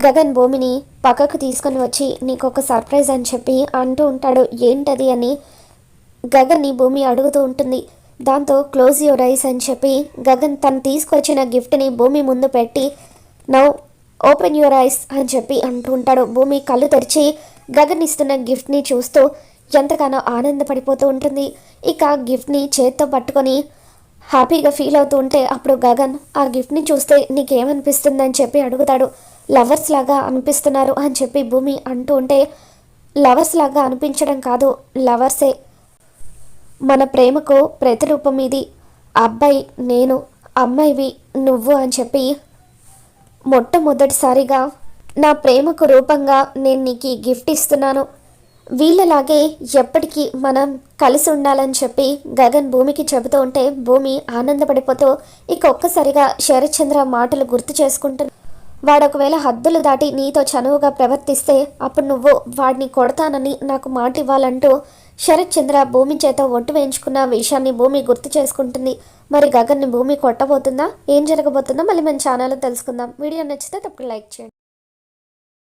గగన్ భూమిని పక్కకు తీసుకొని వచ్చి నీకు ఒక సర్ప్రైజ్ అని చెప్పి అంటూ ఉంటాడు. ఏంటది అని గగన్ని భూమి అడుగుతూ ఉంటుంది. దాంతో క్లోజ్ యువర్ ఐస్ అని చెప్పి గగన్ తను తీసుకొచ్చిన గిఫ్ట్ని భూమి ముందు పెట్టి నౌ ఓపెన్ యువర్ ఐస్ అని చెప్పి అంటూ ఉంటాడు. భూమి కళ్ళు తెరిచి గగన్ ఇస్తున్న గిఫ్ట్ని చూస్తూ ఎంతగానో ఆనందపడిపోతూ ఉంటుంది. ఇక గిఫ్ట్ని చేత్తో పట్టుకొని హ్యాపీగా ఫీల్ అవుతూ ఉంటే అప్పుడు గగన్ ఆ గిఫ్ట్ని చూస్తే నీకేమనిపిస్తుందని చెప్పి అడుగుతాడు. లవర్స్ లాగా అనిపిస్తున్నారు అని చెప్పి భూమి అంటూ ఉంటే లవర్స్ లాగా అనిపించడం కాదు, లవర్సే. మన ప్రేమకు ప్రతిరూపం ఇది. అబ్బాయి నేను, అమ్మాయివి నువ్వు అని చెప్పి మొట్టమొదటిసారిగా నా ప్రేమకు రూపంగా నేను నీకు గిఫ్ట్ ఇస్తున్నాను. వీళ్ళలాగే ఎప్పటికీ మనం కలిసి ఉండాలని చెప్పి గగన్ భూమికి చెబుతూ ఉంటే భూమి ఆనందపడిపోతూ ఇక ఒక్కసారిగా శరత్చంద్ర మాటలు గుర్తు చేసుకుంటుంది. వాడు ఒకవేళ హద్దులు దాటి నీతో చనువుగా ప్రవర్తిస్తే అప్పుడు నువ్వు వాడిని కొడతానని నాకు మాట ఇవ్వాలంటూ శరత్చంద్ర భూమి చేత ఒట్టు వేయించుకున్న విషయాన్ని భూమి గుర్తు చేసుకుంటుంది. మరి గగన్ని భూమి కొట్టబోతుందా, ఏం జరగబోతుందో మళ్ళీ మన ఛానల్లో తెలుసుకుందాం. వీడియో నచ్చితే తప్పకుండా లైక్ చేయండి.